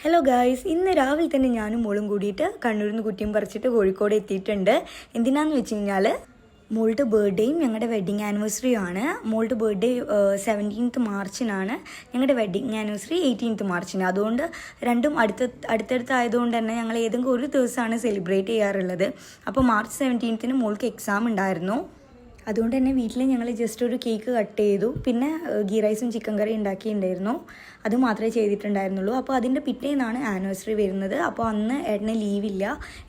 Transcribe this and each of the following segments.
Hello guys, ഇന്ന് രാവിലെ തന്നെ ഞാനും മോളും കൂടിയിട്ട് കണ്ണൂരിൽ നിന്ന് കുറ്റിയും പറിച്ചിട്ട് കോഴിക്കോട് എത്തിയിട്ടുണ്ട്. എന്തിനാന്ന് വെച്ച് കഴിഞ്ഞാൽ മോളുടെ ബർത്ത്ഡേയും ഞങ്ങളുടെ വെഡ്ഡിങ് ആനിവേഴ്സറിയും ആണ്. മോളുടെ ബർത്ത്ഡേ 17 മാർച്ചിനാണ്, ഞങ്ങളുടെ വെഡ്ഡിങ് ആനിവേഴ്സറി 18 മാർച്ചിന്. അതുകൊണ്ട് രണ്ടും അടുത്തടുത്തായതുകൊണ്ട് തന്നെ ഞങ്ങൾ ഏതെങ്കിലും ഒരു ദിവസമാണ് സെലിബ്രേറ്റ് ചെയ്യാറുള്ളത്. അപ്പോൾ മാർച്ച് 17 മോൾക്ക് എക്സാം ഉണ്ടായിരുന്നു. അതുകൊണ്ട് തന്നെ വീട്ടിൽ ഞങ്ങൾ ജസ്റ്റ് ഒരു കേക്ക് കട്ട് ചെയ്തു, പിന്നെ ഗീ റൈസും ചിക്കൻ കറി ഉണ്ടാക്കിയിട്ടുണ്ടായിരുന്നു. അത് മാത്രമേ ചെയ്തിട്ടുണ്ടായിരുന്നുള്ളൂ. അപ്പോൾ അതിൻ്റെ പിറ്റേന്നാണ് ആനിവേഴ്സറി വരുന്നത്. അപ്പോൾ അന്ന് ഏട്ടന് ലീവില്ല,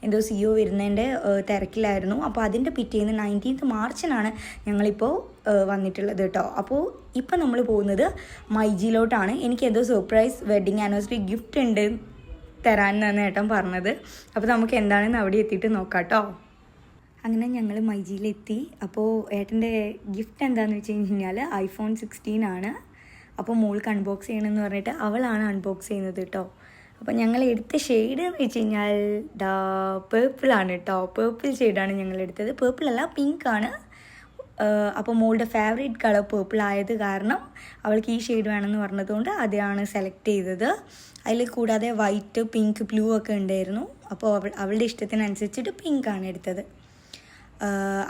എന്തോ CEO വരുന്നതിൻ്റെ തിരക്കിലായിരുന്നു. അപ്പോൾ അതിൻ്റെ പിറ്റേന്ന് 19 മാർച്ചിനാണ് ഞങ്ങളിപ്പോൾ വന്നിട്ടുള്ളത് കേട്ടോ. അപ്പോൾ ഇപ്പം നമ്മൾ പോകുന്നത് മൈജിയിലോട്ടാണ്. എനിക്ക് എന്തോ സർപ്രൈസ് വെഡ്ഡിങ് ആനിവേഴ്സറി ഗിഫ്റ്റ് ഉണ്ട് തരാനെന്നാണ് ഏട്ടൻ പറഞ്ഞത്. അപ്പോൾ നമുക്ക് എന്താണെന്ന് അവിടെ എത്തിയിട്ട് നോക്കാം കേട്ടോ. അങ്ങനെ ഞങ്ങൾ മൈജിയിലെത്തി. അപ്പോൾ ഏട്ടൻ്റെ ഗിഫ്റ്റ് എന്താണെന്ന് വെച്ച് കഴിഞ്ഞാൽ iPhone 16 ആണ്. അപ്പോൾ മോൾക്ക് അൺബോക്സ് ചെയ്യണമെന്ന് പറഞ്ഞിട്ട് അവളാണ് അൺബോക്സ് ചെയ്യുന്നത് കേട്ടോ. അപ്പോൾ ഞങ്ങൾ എടുത്ത ഷെയ്ഡ് എന്ന് വെച്ച് കഴിഞ്ഞാൽ പേർപ്പിളാണ് കേട്ടോ. പേർപ്പിൾ ഷെയ്ഡാണ് ഞങ്ങൾ എടുത്തത്. പേർപ്പിളല്ല, പിങ്കാണ്. അപ്പോൾ മോളുടെ ഫേവറേറ്റ് കളർ പേർപ്പിൾ ആയത് കാരണം അവൾക്ക് ഈ ഷെയ്ഡ് വേണമെന്ന് പറഞ്ഞതുകൊണ്ട് അതാണ് സെലക്ട് ചെയ്തത്. അതിൽ കൂടാതെ വൈറ്റ്, പിങ്ക്, ബ്ലൂ ഒക്കെ ഉണ്ടായിരുന്നു. അപ്പോൾ അവളുടെ ഇഷ്ടത്തിനനുസരിച്ചിട്ട് പിങ്കാണ് എടുത്തത്.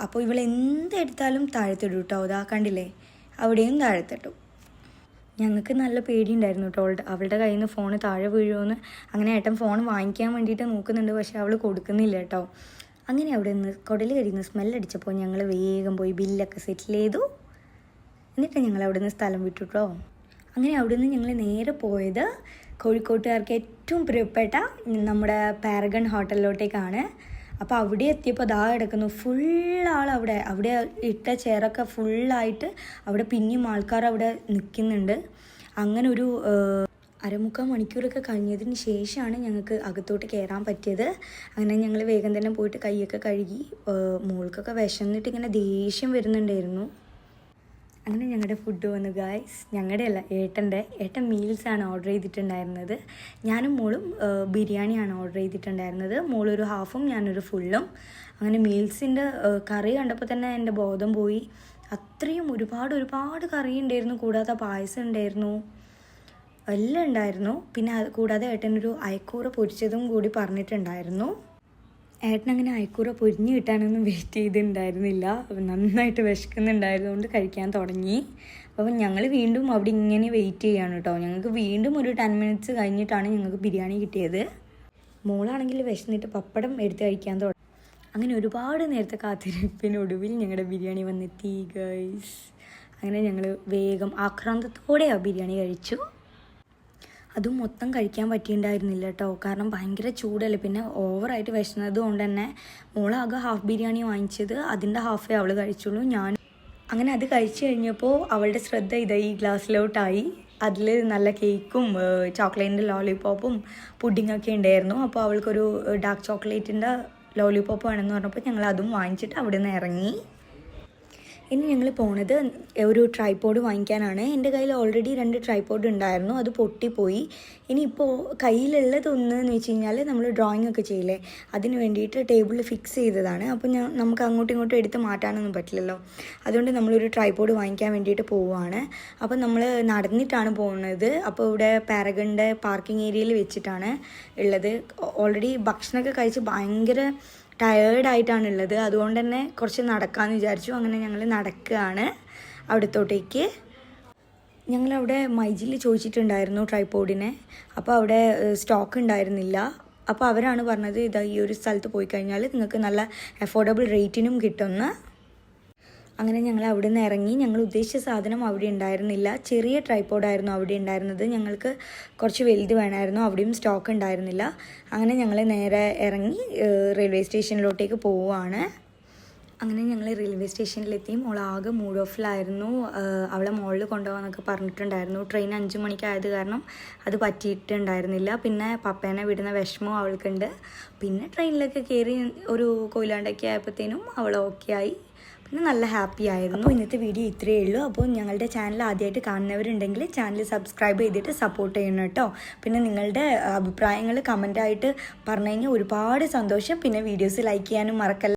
അപ്പോൾ ഇവൾ എന്തെടുത്താലും താഴത്തിടും കേട്ടോ. അതാ കണ്ടില്ലേ, അവിടെയും താഴത്തിട്ടു. ഞങ്ങൾക്ക് നല്ല പേടിയുണ്ടായിരുന്നു കേട്ടോ അവളുടെ കയ്യിൽ നിന്ന് ഫോൺ താഴെ വീഴുമെന്ന്. അങ്ങനെ ഏട്ടൻ ഫോൺ വാങ്ങിക്കാൻ വേണ്ടിയിട്ട് നോക്കുന്നുണ്ട്, പക്ഷെ അവൾ കൊടുക്കുന്നില്ല കേട്ടോ. അങ്ങനെ അവിടെ നിന്ന് കുടൽ കരിയുന്ന സ്മെല്ലടിച്ചപ്പോൾ ഞങ്ങൾ വേഗം പോയി ബില്ലൊക്കെ സെറ്റിൽ ചെയ്തു. എന്നിട്ട് ഞങ്ങൾ അവിടെ നിന്ന് സ്ഥലം വിട്ടു കേട്ടോ. അങ്ങനെ അവിടെ നിന്ന് ഞങ്ങൾ നേരെ പോയത് കോഴിക്കോട്ടുകാർക്ക് ഏറ്റവും പ്രിയപ്പെട്ട നമ്മുടെ പാരഗൺ ഹോട്ടലിലോട്ടേക്കാണ്. അപ്പോൾ അവിടെ എത്തിയപ്പോൾ ദാ കിടക്കുന്നു ഫുള്ളാൾ. അവിടെ ഇട്ട ചെയറൊക്കെ ഫുള്ളായിട്ട് അവിടെ പിന്നെയും ആൾക്കാർ അവിടെ നിൽക്കുന്നുണ്ട്. അങ്ങനെ ഒരു അരമുക്കാൽ മണിക്കൂറൊക്കെ കഴിഞ്ഞതിന് ശേഷമാണ് ഞങ്ങൾക്ക് അകത്തോട്ട് കയറാൻ പറ്റിയത്. അങ്ങനെ ഞങ്ങൾ വേഗം തന്നെ പോയിട്ട് കൈയൊക്കെ കഴുകി. മോൾക്കൊക്കെ വിശന്നിട്ട് ഇങ്ങനെ ദേഷ്യം വരുന്നുണ്ടായിരുന്നു. അങ്ങനെ ഞങ്ങളുടെ ഫുഡ് വന്നു ഗായ്സ്. ഞങ്ങളുടെ അല്ല, ഏട്ടൻ മീൽസാണ് ഓർഡർ ചെയ്തിട്ടുണ്ടായിരുന്നത്. ഞാനും മോളും ബിരിയാണിയാണ് ഓർഡർ ചെയ്തിട്ടുണ്ടായിരുന്നത്. മോളൊരു ഹാഫും ഞാനൊരു ഫുള്ളും. അങ്ങനെ മീൽസിൻ്റെ കറി കണ്ടപ്പോൾ തന്നെ എൻ്റെ ബോധം പോയി. അത്രയും ഒരുപാട് കറി ഉണ്ടായിരുന്നു, കൂടാതെ പായസം ഉണ്ടായിരുന്നു, എല്ലാം ഉണ്ടായിരുന്നു. പിന്നെ കൂടാതെ ഏട്ടനൊരു അയക്കൂറ പൊരിച്ചതും കൂടി പറഞ്ഞിട്ടുണ്ടായിരുന്നു. ഏട്ടനങ്ങനെ അയക്കൂറ പൊരിഞ്ഞ് കിട്ടാനൊന്നും വെയിറ്റ് ചെയ്തിട്ടുണ്ടായിരുന്നില്ല. നന്നായിട്ട് വിശക്കുന്നുണ്ടായതുകൊണ്ട് കഴിക്കാൻ തുടങ്ങി. അപ്പം ഞങ്ങൾ വീണ്ടും അവിടെ ഇങ്ങനെ വെയിറ്റ് ചെയ്യാണ് കേട്ടോ. ഞങ്ങൾക്ക് വീണ്ടും ഒരു 10 മിനിറ്റ്സ് കഴിഞ്ഞിട്ടാണ് ഞങ്ങൾക്ക് ബിരിയാണി കിട്ടിയത്. മോളാണെങ്കിൽ വിശന്നിട്ട് പപ്പടം എടുത്ത് കഴിക്കാൻ തുടങ്ങി. അങ്ങനെ ഒരുപാട് നേരത്തെ കാത്തിരിപ്പിനൊടുവിൽ ഞങ്ങളുടെ ബിരിയാണി വന്നെത്തി ഗൈസ്. അങ്ങനെ ഞങ്ങൾ വേഗം ആക്രാന്തത്തോടെ ആ ബിരിയാണി കഴിച്ചു. അതും മൊത്തം കഴിക്കാൻ പറ്റിയിട്ടുണ്ടായിരുന്നില്ല കേട്ടോ, കാരണം ഭയങ്കര ചൂടല്ലേ. പിന്നെ ഓവറായിട്ട് വിശന്നത് കൊണ്ട് തന്നെ മോളാകെ ഹാഫ് ബിരിയാണി വാങ്ങിച്ചത്, അതിൻ്റെ ഹാഫേ അവൾ കഴിച്ചുള്ളൂ. അങ്ങനെ അത് കഴിച്ചു കഴിഞ്ഞപ്പോൾ അവളുടെ ശ്രദ്ധ ഈ ഗ്ലാസ്സിലോട്ടായി. അതിൽ നല്ല കേക്കും ചോക്ലേറ്റിൻ്റെ ലോലിപോപ്പും പുഡിങ്ങൊക്കെ ഉണ്ടായിരുന്നു. അപ്പോൾ അവൾക്കൊരു ഡാർക്ക് ചോക്ലേറ്റിൻ്റെ ലോലിപോപ്പ് വേണമെന്ന് പറഞ്ഞപ്പോൾ ഞങ്ങൾ അതും വാങ്ങിച്ചിട്ട് അവിടെ നിന്ന് ഇറങ്ങി. ഇനി ഞങ്ങൾ പോണത് ഒരു ട്രൈപോഡ് വാങ്ങിക്കാനാണ്. എൻ്റെ കയ്യിൽ ഓൾറെഡി 2 ട്രൈപോഡ് ഉണ്ടായിരുന്നു, അത് പൊട്ടിപ്പോയി. ഇനിയിപ്പോൾ കയ്യിലുള്ളതൊന്ന് എന്ന് വെച്ച് കഴിഞ്ഞാൽ നമ്മൾ ഡ്രോയിങ് ഒക്കെ ചെയ്യില്ലേ, അതിന് വേണ്ടിയിട്ട് ടേബിളിൽ ഫിക്സ് ചെയ്തതാണ്. അപ്പോൾ നമുക്ക് അങ്ങോട്ടും ഇങ്ങോട്ടും എടുത്ത് മാറ്റാനൊന്നും പറ്റില്ലല്ലോ. അതുകൊണ്ട് നമ്മളൊരു ട്രൈപോഡ് വാങ്ങിക്കാൻ വേണ്ടിയിട്ട് പോവുകയാണ്. അപ്പോൾ നമ്മൾ നടന്നിട്ടാണ് പോകുന്നത്. അപ്പോൾ ഇവിടെ പാരഗണിൻ്റെ പാർക്കിംഗ് ഏരിയയിൽ വെച്ചിട്ടാണ് ഉള്ളത്. ഓൾറെഡി ഭക്ഷണമൊക്കെ കഴിച്ച് ഭയങ്കര ടയേർഡായിട്ടാണുള്ളത്. അതുകൊണ്ട് തന്നെ കുറച്ച് നടക്കാമെന്ന് വിചാരിച്ചു. അങ്ങനെ ഞങ്ങൾ നടക്കുകയാണ് അവിടത്തോട്ടേക്ക്. ഞങ്ങളവിടെ മൈജിയിൽ ചോദിച്ചിട്ടുണ്ടായിരുന്നു ട്രൈപോഡിനെ. അപ്പോൾ അവിടെ സ്റ്റോക്ക് ഉണ്ടായിരുന്നില്ല. അപ്പോൾ അവരാണ് പറഞ്ഞത് ഈ ഒരു സ്ഥലത്ത് പോയി കഴിഞ്ഞാൽ നിങ്ങൾക്ക് നല്ല അഫോർഡബിൾ റേറ്റിനും കിട്ടുമെന്ന്. അങ്ങനെ ഞങ്ങൾ അവിടെ നിന്ന് ഇറങ്ങി. ഞങ്ങൾ ഉദ്ദേശിച്ച സാധനം അവിടെ ഉണ്ടായിരുന്നില്ല. ചെറിയ ട്രൈപോഡായിരുന്നു അവിടെ ഉണ്ടായിരുന്നത്. ഞങ്ങൾക്ക് കുറച്ച് വലുത് വേണമായിരുന്നു, അവിടെയും സ്റ്റോക്ക് ഉണ്ടായിരുന്നില്ല. അങ്ങനെ ഞങ്ങൾ നേരെ ഇറങ്ങി റെയിൽവേ സ്റ്റേഷനിലോട്ടേക്ക് പോവുകയാണ്. അങ്ങനെ ഞങ്ങൾ റെയിൽവേ സ്റ്റേഷനിലെത്തി. മോളാകെ മൂഡ് ഓഫിലായിരുന്നു. അവളെ മോളിൽ കൊണ്ടുപോകാമെന്നൊക്കെ പറഞ്ഞിട്ടുണ്ടായിരുന്നു. ട്രെയിൻ 5 മണിക്കായത് കാരണം അത് പറ്റിയിട്ടുണ്ടായിരുന്നില്ല. പിന്നെ പപ്പേനെ വിടുന്ന വിഷമവും അവൾക്കുണ്ട്. പിന്നെ ട്രെയിനിലൊക്കെ കയറി ഒരു കൊയിലാണ്ടൊക്കെ ആയപ്പോഴത്തേനും അവൾ ഓക്കെ ആയി. പിന്നെ നല്ല ഹാപ്പി ആയിരുന്നു. അപ്പോൾ ഇന്നത്തെ വീഡിയോ ഇത്രയേ ഉള്ളൂ. അപ്പോൾ ഞങ്ങളുടെ ചാനൽ ആദ്യമായിട്ട് കാണുന്നവരുണ്ടെങ്കിൽ ചാനൽ സബ്സ്ക്രൈബ് ചെയ്തിട്ട് സപ്പോർട്ട് ചെയ്യണം കേട്ടോ. പിന്നെ നിങ്ങളുടെ അഭിപ്രായങ്ങൾ കമൻറ്റായിട്ട് പറഞ്ഞു കഴിഞ്ഞാൽ ഒരുപാട് സന്തോഷം. പിന്നെ വീഡിയോസ് ലൈക്ക് ചെയ്യാനും മറക്കല്ല.